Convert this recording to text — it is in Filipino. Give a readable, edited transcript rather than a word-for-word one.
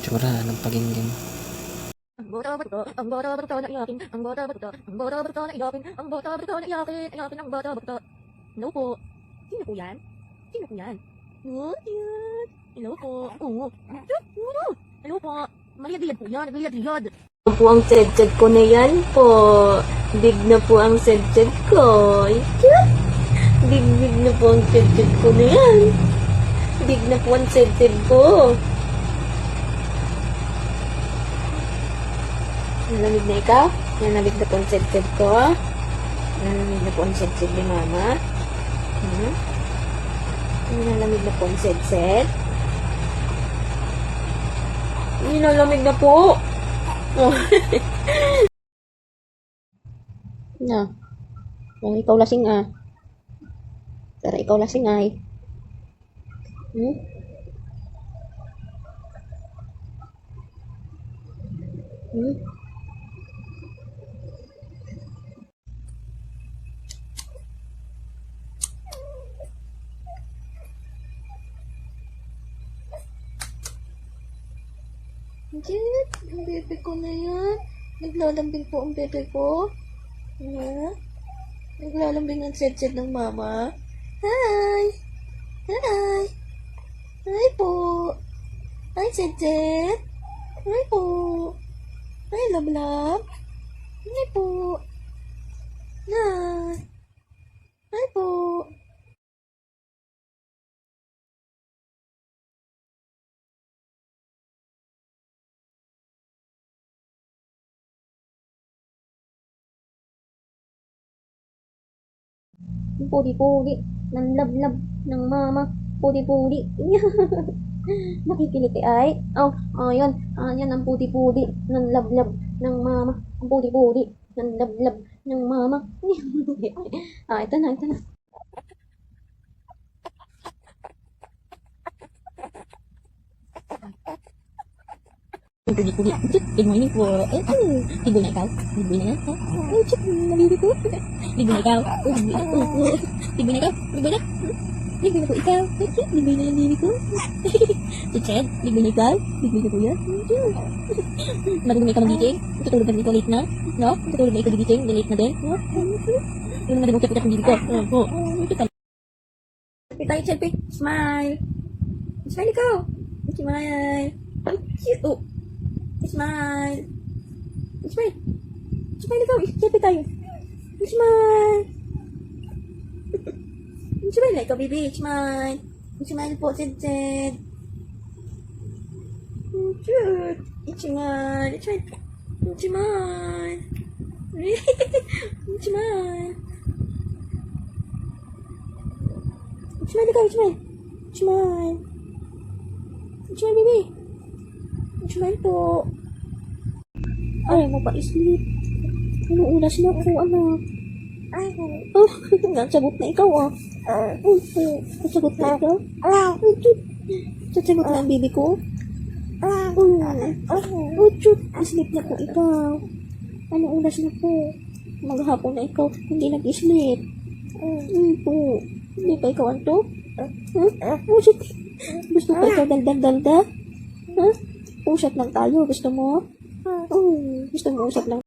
itsura ng pagingin. Ang bata-bata, ang bata-bata na iyakin, ang bata-bata, ang bata-bata na iyakin, ang bata-bata na iyakin, iyakin ang bata-bata. Hello po. Sino po yan? Sino po yan? Oh, cute. Hello po. Oo. Hello po. Maliyad-liyad po yan, maliyad-liyad. Ano po ang sed-sed ko na yan po? Big na po ang sed-sed ko. Cute. Big na po ang sed-sed ko na yan. Big na po ang sed-sed ko. Nalamig na ikaw? Nalamig na po ang sed-sed ko? Nalamig na po ang sed-sed ni mama? Nalamig na po ang sed-sed? Nalamig na po! Oh. Na. Yung ikaw lasing ah. Tara ikaw lasing ay. Jet, ang bebe ko na yan. Naglalambing po ang bebe ko. Naglalambing ang sed-sed ng mama. Hi! Hi! Hi po! Hi, sed-sed! Hi po! Hi, love-love! Hi po! Hi! Hi po! Pudi-pudi ng love-love ng mama. Pudi-pudi. Nakikiliti ay. Yan. Yan ang pudi-pudi ng love-love ng mama. Ang pudi-pudi ng love-love ng mama. Ito na, ito na. Pudi-pudi. Good morning po. Tibo na ikaw? Tibo na yan? Nabili ko. Tibo na ikaw? Tibo na ikaw? Tibo na? Tibo na po ikaw? Tibo na nabili ko? Ched, tibo na ikaw? Tibo na po yan? Matulog na ikaw mag-giting? Tutulog na dito late na? No? Tutulog na ikaw gigiting? Late na din? Yung mga nagugkapit akong bili ko. Selfie tayo, selfie. Smile. Smile ikaw. Smile. Cute. Oh. Smile. Smile. Smile ikaw. Selfie tayo. Smile. Smile na ikaw, baby. Smile. Smile po, Ted. Cute. Smile. Smile. Smile. Smile. Smile ikaw. Smile. Smile. Smile, baby. Smile po. Ay, mo pa islit. Ano oras na po, anak? Sagot na ikaw, ah. Sagot na ikaw? Sagot na ang baby ko? Islit na po ikaw. Ano oras na po? Maghapon na ikaw. Hindi nag-islit. Po. Hindi pa ikaw anto? Gusto pa ikaw daldal-dalda? Usap lang tayo. Gusto mo? Gusto mo usap lang?